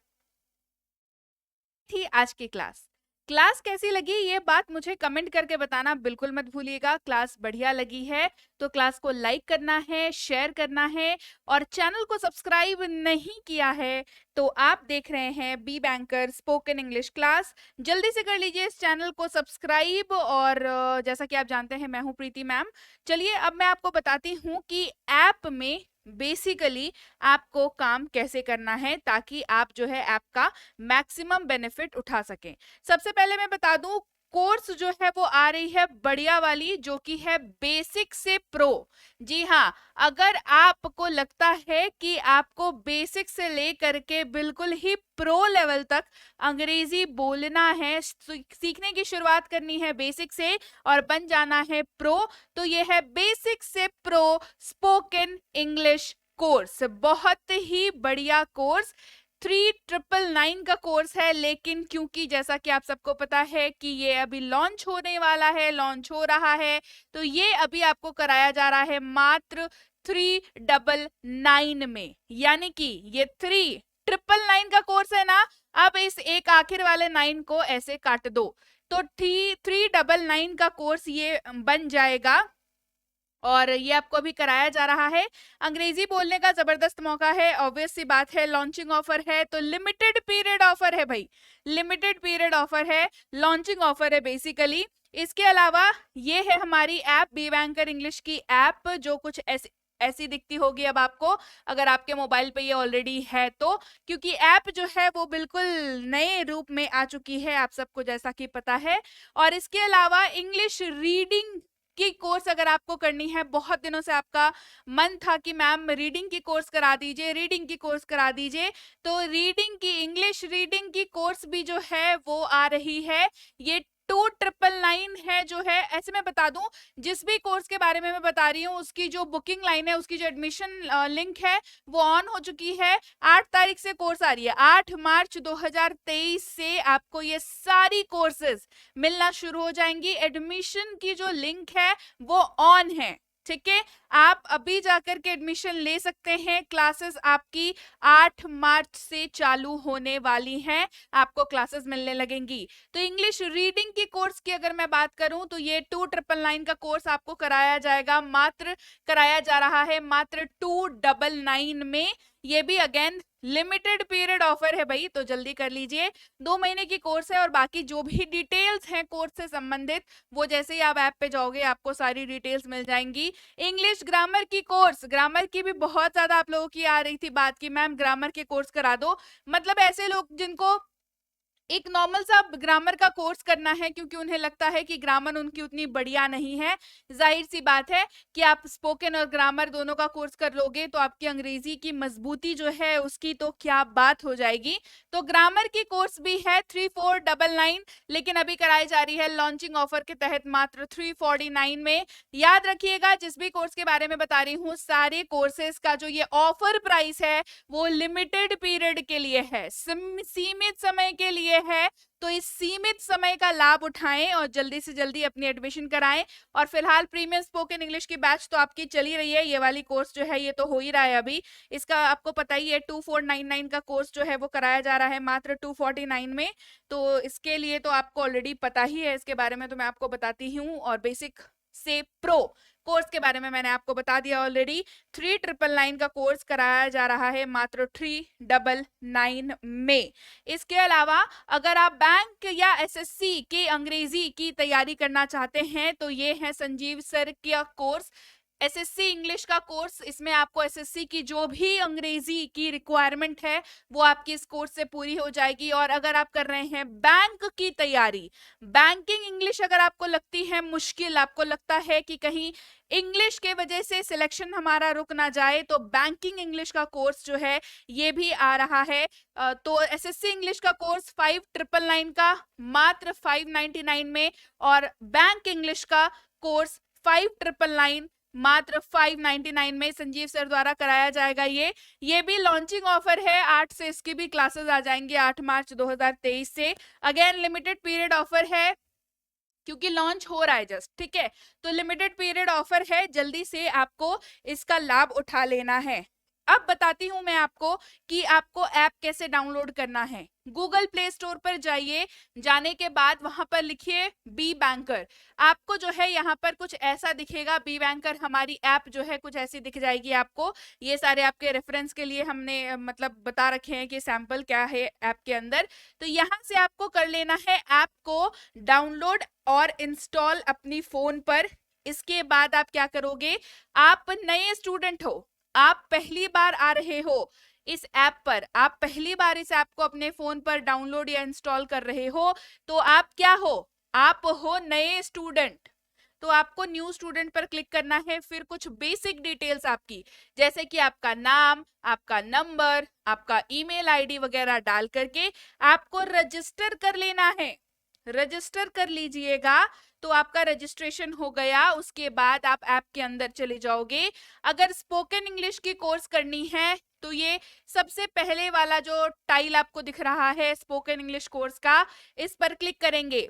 थी आज की क्लास, क्लास कैसी लगी ये बात मुझे कमेंट करके बताना बिल्कुल मत भूलिएगा। क्लास बढ़िया लगी है तो क्लास को लाइक करना है, शेयर करना है, और चैनल को सब्सक्राइब नहीं किया है तो आप देख रहे हैं be banker spoken English class, जल्दी से कर लीजिए इस चैनल को सब्सक्राइब। और जैसा कि आप जानते हैं मैं हूं प्रीति मैम। चलिए अब मैं आपको बताती हूँ कि ऐप में बेसिकली आपको काम कैसे करना है ताकि आप जो है ऐप का मैक्सिमम बेनिफिट उठा सकें। सबसे पहले मैं बता दूं कोर्स जो है वो आ रही है बढ़िया वाली, जो कि है बेसिक से प्रो। जी हाँ, अगर आपको लगता है कि आपको बेसिक से लेकर के बिल्कुल ही प्रो लेवल तक अंग्रेजी बोलना है, सीखने की शुरुआत करनी है बेसिक से और बन जाना है प्रो, तो ये है बेसिक से प्रो स्पोकन इंग्लिश कोर्स। बहुत ही बढ़िया कोर्स, 3999 का कोर्स है, लेकिन क्योंकि जैसा कि आप सबको पता है कि ये अभी लॉन्च होने वाला है, लॉन्च हो रहा है, तो ये अभी आपको कराया जा रहा है मात्र 399 में, यानी कि ये 3999 का कोर्स है ना, अब इस एक आखिर वाले 9 को ऐसे काट दो तो 399 का कोर्स ये बन जाएगा, और ये आपको अभी कराया जा रहा है। अंग्रेजी बोलने का जबरदस्त मौका है, ऑब्वियस सी बात है, लॉन्चिंग ऑफर है, तो लिमिटेड पीरियड ऑफर है भाई, लिमिटेड पीरियड ऑफर है, लॉन्चिंग ऑफर है बेसिकली। इसके अलावा ये है हमारी ऐप बी बैंकर इंग्लिश की ऐप, जो कुछ ऐसी दिखती होगी अब आपको, अगर आपके मोबाइल पे ये ऑलरेडी है तो, क्योंकि ऐप जो है वो बिल्कुल नए रूप में आ चुकी है आप सबको जैसा कि पता है। और इसके अलावा इंग्लिश रीडिंग की कोर्स अगर आपको करनी है, बहुत दिनों से आपका मन था कि मैम रीडिंग की कोर्स करा दीजिए, रीडिंग की कोर्स करा दीजिए, तो रीडिंग की, इंग्लिश रीडिंग की कोर्स भी जो है वो आ रही है, ये 2999 है जो है। ऐसे मैं बता दूं, जिस भी कोर्स के बारे में मैं बता रही हूँ उसकी जो बुकिंग लाइन है, उसकी जो एडमिशन लिंक है वो ऑन हो चुकी है। 8 तारीख से कोर्स आ रही है, 8 मार्च 2023 से आपको ये सारी कोर्सेज मिलना शुरू हो जाएंगी। एडमिशन की जो लिंक है वो ऑन है, ठीक है, आप अभी जाकर के एडमिशन ले सकते हैं। क्लासेस आपकी 8 मार्च से चालू होने वाली हैं, आपको क्लासेस मिलने लगेंगी। तो इंग्लिश रीडिंग की कोर्स की अगर मैं बात करूं तो ये 2999 का कोर्स आपको कराया जाएगा, मात्र कराया जा रहा है मात्र 299 में। ये भी अगेन लिमिटेड पीरियड ऑफर है भाई, तो जल्दी कर लीजिए। 2 महीने की कोर्स है और बाकी जो भी डिटेल्स हैं कोर्स से संबंधित वो जैसे ही आप ऐप पे जाओगे आपको सारी डिटेल्स मिल जाएंगी। इंग्लिश ग्रामर की कोर्स, ग्रामर की भी बहुत ज्यादा आप लोगों की आ रही थी बात की मैम ग्रामर के कोर्स करा दो, मतलब ऐसे लोग जिनको एक नॉर्मल सा ग्रामर का कोर्स करना है क्योंकि उन्हें लगता है कि ग्रामर उनकी उतनी बढ़िया नहीं है। जाहिर सी बात है कि आप स्पोकन और ग्रामर दोनों का कोर्स कर लोगे तो आपकी अंग्रेजी की मजबूती जो है उसकी तो क्या बात हो जाएगी। तो ग्रामर की कोर्स भी है 3499, लेकिन अभी कराई जा रही है लॉन्चिंग ऑफर के तहत मात्र 349 में। याद रखिएगा जिस भी कोर्स के बारे में बता रही हूँ सारे कोर्सेज का जो ये ऑफर प्राइस है वो लिमिटेड पीरियड के लिए है, सीमित समय के लिए है। तो इस सीमित समय का लाभ उठाएं और जल्दी से जल्दी अपनी एडमिशन कराएं। और फिलहाल प्रीमियम स्पोकन इंग्लिश की बैच तो आपकी चली रही है, ये वाली कोर्स जो है ये तो हो ही रहा है अभी, इसका आपको पता ही है 2499 का कोर्स जो है वो कराया जा रहा है मात्र 249 में। तो इसके लिए तो आपको ऑलरेडी पता ही है, इसके बारे में तो मैं आपको बताती हूँ। और बेसिक से प्रो कोर्स के बारे में मैंने आपको बता दिया ऑलरेडी। 3999 का कोर्स कराया जा रहा है मात्र 399 में। इसके अलावा अगर आप बैंक या एसएससी के अंग्रेजी की तैयारी करना चाहते हैं तो ये है संजीव सर का कोर्स एसएससी इंग्लिश का कोर्स। इसमें आपको एसएससी की जो भी अंग्रेजी की रिक्वायरमेंट है वो आपकी इस कोर्स से पूरी हो जाएगी। और अगर आप कर रहे हैं बैंक की तैयारी, बैंकिंग इंग्लिश अगर आपको लगती है मुश्किल, आपको लगता है कि कहीं इंग्लिश के वजह से सिलेक्शन हमारा रुक ना जाए, तो बैंकिंग इंग्लिश का कोर्स जो है ये भी आ रहा है। तो एसएससी इंग्लिश का कोर्स 5999 का मात्र 599 में, और बैंक इंग्लिश का कोर्स 5999 मात्र 599 में संजीव सर द्वारा कराया जाएगा। ये भी लॉन्चिंग ऑफर है, 8 से इसकी भी क्लासेस आ जाएंगी 8 मार्च 2023 से। अगेन लिमिटेड पीरियड ऑफर है क्योंकि लॉन्च हो रहा है जस्ट, ठीक है, तो लिमिटेड पीरियड ऑफर है, जल्दी से आपको इसका लाभ उठा लेना है। अब बताती हूं मैं आपको कि आपको ऐप कैसे डाउनलोड करना है। गूगल प्ले स्टोर पर जाइए, जाने के बाद वहां पर लिखिए बी बैंकर, आपको जो है यहाँ पर कुछ ऐसा दिखेगा। बी बैंकर हमारी ऐप जो है कुछ ऐसी दिख जाएगी आपको। ये सारे आपके रेफरेंस के लिए हमने मतलब बता रखे हैं कि सैंपल क्या है ऐप के अंदर। तो यहाँ से आपको कर लेना है ऐप को डाउनलोड और इंस्टॉल अपनी फोन पर। इसके बाद आप क्या करोगे, आप नए स्टूडेंट हो, आप पहली बार आ रहे हो इस ऐप पर, आप पहली बार इस ऐप को अपने फोन पर डाउनलोड या इंस्टॉल कर रहे हो, तो आप क्या हो, आप हो नए स्टूडेंट। तो आपको न्यू स्टूडेंट पर क्लिक करना है। फिर कुछ बेसिक डिटेल्स आपकी, जैसे कि आपका नाम, आपका नंबर, आपका ईमेल आईडी वगैरह डाल करके आपको रजिस्टर कर लेना है। रजिस्टर कर लीजिएगा तो आपका रजिस्ट्रेशन हो गया। उसके बाद आप ऐप के अंदर चले जाओगे। अगर स्पोकन इंग्लिश की कोर्स करनी है तो ये सबसे पहले वाला जो टाइल आपको दिख रहा है स्पोकन इंग्लिश कोर्स का, इस पर क्लिक करेंगे।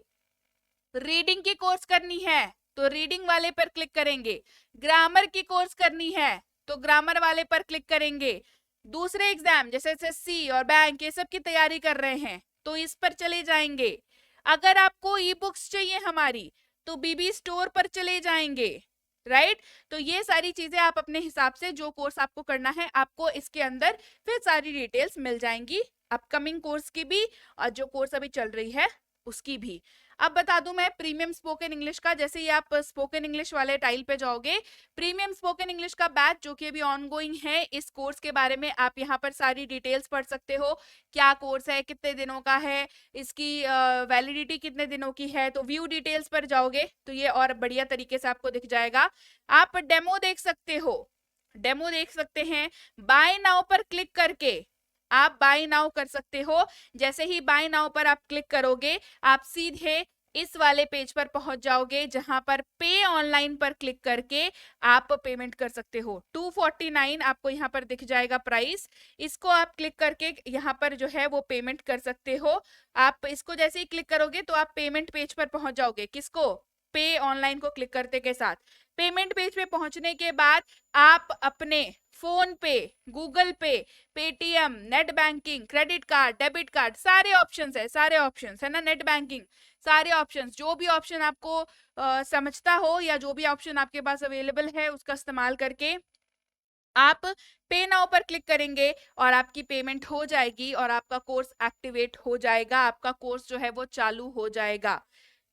रीडिंग की कोर्स करनी है तो रीडिंग वाले पर क्लिक करेंगे। ग्रामर की कोर्स करनी है तो ग्रामर वाले पर क्लिक करेंगे। दूसरे एग्जाम जैसे एसएससी और बैंक ये सब की तैयारी कर रहे हैं तो इस पर चले जाएंगे। अगर आपको ई बुक्स चाहिए हमारी तो बीबी स्टोर पर चले जाएंगे, राइट। तो ये सारी चीजें आप अपने हिसाब से जो कोर्स आपको करना है आपको इसके अंदर फिर सारी डिटेल्स मिल जाएंगी, अपकमिंग कोर्स की भी और जो कोर्स अभी चल रही है उसकी भी। अब बता दूं मैं प्रीमियम स्पोकन इंग्लिश का, जैसे ही आप स्पोकन इंग्लिश वाले टाइल पे जाओगे, प्रीमियम स्पोकन इंग्लिश का बैच जो कि अभी ऑनगोइंग है, इस कोर्स के बारे में आप यहाँ पर सारी डिटेल्स पढ़ सकते हो। क्या कोर्स है, कितने दिनों का है, इसकी वैलिडिटी कितने दिनों की है। तो व्यू डिटेल्स पर जाओगे तो ये और बढ़िया तरीके से आपको दिख जाएगा। आप डेमो देख सकते हो, डेमो देख सकते हैं। बाय नाउ पर क्लिक करके आप बाय नाउ कर सकते हो। जैसे ही बाय नाउ पर आप क्लिक करोगे आप सीधे इस वाले पेज पर पहुंच जाओगे जहां पर पे ऑनलाइन पर क्लिक करके आप पेमेंट कर सकते हो। 249 आपको यहाँ पर दिख जाएगा प्राइस, इसको आप क्लिक करके यहाँ पर जो है वो पेमेंट कर सकते हो। आप इसको जैसे ही क्लिक करोगे तो आप पेमेंट पेज पर पहुंच जाओगे। किसको, पे ऑनलाइन को क्लिक करते के साथ। पेमेंट पेज पे पहुंचने के बाद आप अपने फोन पे, गूगल पे, Paytm, net banking, credit card, debit card, सारे ऑप्शंस है ना, नेट बैंकिंग, सारे ऑप्शंस, जो भी ऑप्शन आपको समझता हो या जो भी ऑप्शन आपके पास अवेलेबल है उसका इस्तेमाल करके आप पे नाउ पर क्लिक करेंगे और आपकी पेमेंट हो जाएगी और आपका कोर्स एक्टिवेट हो जाएगा, आपका कोर्स जो है वो चालू हो जाएगा।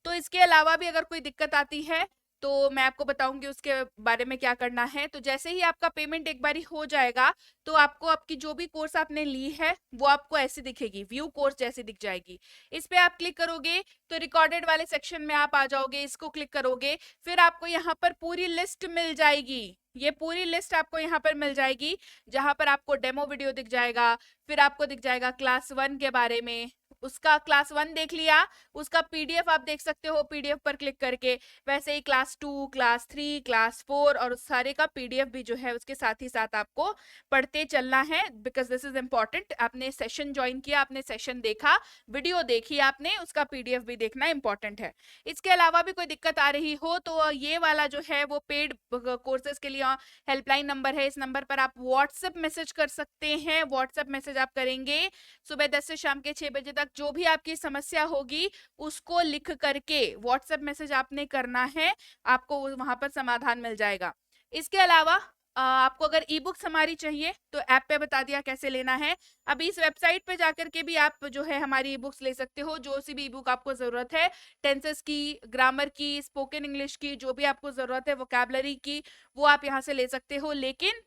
तो इसके अलावा भी अगर कोई दिक्कत आती है तो मैं आपको बताऊंगी उसके बारे में क्या करना है। तो जैसे ही आपका पेमेंट एक बारी हो जाएगा तो आपको आपकी जो भी कोर्स आपने ली है वो आपको ऐसे दिखेगी, व्यू कोर्स जैसे दिख जाएगी। इस पे आप क्लिक करोगे तो रिकॉर्डेड वाले सेक्शन में आप आ जाओगे, इसको क्लिक करोगे, फिर आपको यहाँ पर पूरी लिस्ट मिल जाएगी। ये पूरी लिस्ट आपको यहाँ पर मिल जाएगी जहां पर आपको डेमो वीडियो दिख जाएगा, फिर आपको दिख जाएगा क्लास 1 के बारे में, उसका क्लास 1 देख लिया, उसका पीडीएफ आप देख सकते हो पीडीएफ पर क्लिक करके। वैसे ही क्लास 2, क्लास 3, क्लास 4 और उस सारे का पीडीएफ भी जो है उसके साथ ही साथ आपको पढ़ते चलना है, बिकॉज दिस इज इंपॉर्टेंट। आपने सेशन ज्वाइन किया, आपने सेशन देखा, वीडियो देखी आपने, उसका पीडीएफ भी देखना इंपॉर्टेंट है। इसके अलावा भी कोई दिक्कत आ रही हो तो ये वाला जो है वो पेड कोर्सेज के लिए हेल्पलाइन नंबर है, इस नंबर पर आप व्हाट्सएप मैसेज कर सकते हैं। व्हाट्सएप मैसेज आप करेंगे सुबह 10 से शाम के 6 बजे तक, जो भी आपकी समस्या होगी उसको लिख करके व्हाट्सएप मैसेज आपने करना है, आपको वहां पर समाधान मिल जाएगा। इसके अलावा आपको अगर ई बुक्स हमारी चाहिए तो ऐप पे बता दिया कैसे लेना है। अभी इस वेबसाइट पे जाकर के भी आप जो है हमारी ई बुक्स ले सकते हो, जो सी भी ई बुक आपको जरूरत है, टेंसेस की, ग्रामर की, स्पोकन इंग्लिश की, जो भी आपको जरूरत है, वोकैबुलरी की, वो आप यहाँ से ले सकते हो। लेकिन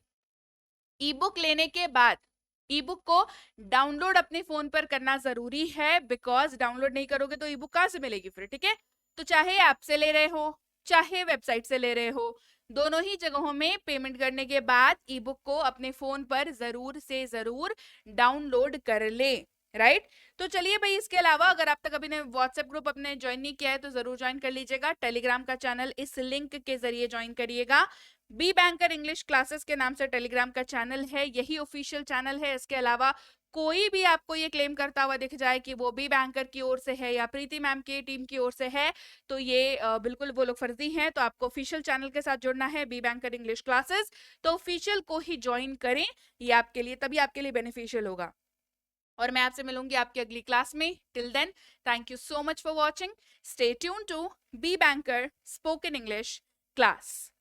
ई बुक लेने के बाद ई बुक को डाउनलोड अपने फोन पर करना जरूरी है, बिकॉज डाउनलोड नहीं करोगे तो ई बुक कहाँ से मिलेगी फिर, ठीक है। तो चाहे ऐप से ले रहे हो चाहे वेबसाइट से ले रहे हो, दोनों ही जगहों में पेमेंट करने के बाद ई बुक को अपने फोन पर जरूर से जरूर डाउनलोड कर ले, राइट। तो चलिए भाई, इसके अलावा अगर आप तक अभी ने व्हाट्सएप ग्रुप अपने ज्वाइन नहीं किया है तो जरूर ज्वाइन कर लीजिएगा। टेलीग्राम का चैनल इस लिंक के जरिए ज्वाइन करिएगा। बी बैंकर इंग्लिश क्लासेस के नाम से टेलीग्राम का चैनल है, यही ऑफिशियल चैनल है। इसके अलावा कोई भी आपको ये क्लेम करता हुआ दिख जाए कि वो बी बैंकर की ओर से है या प्रीति मैम की टीम की ओर से है, तो ये बिल्कुल वो लोग फर्जी हैं। तो आपको ऑफिशियल चैनल के साथ जुड़ना है, बी बैंकर इंग्लिश क्लासेस, तो ऑफिशियल को ही ज्वाइन करें, ये आपके लिए तभी आपके लिए बेनिफिशियल होगा। और मैं आपसे मिलूंगी आपकी अगली क्लास में। Till then, thank you so much for watching. Stay tune to be banker spoken English class.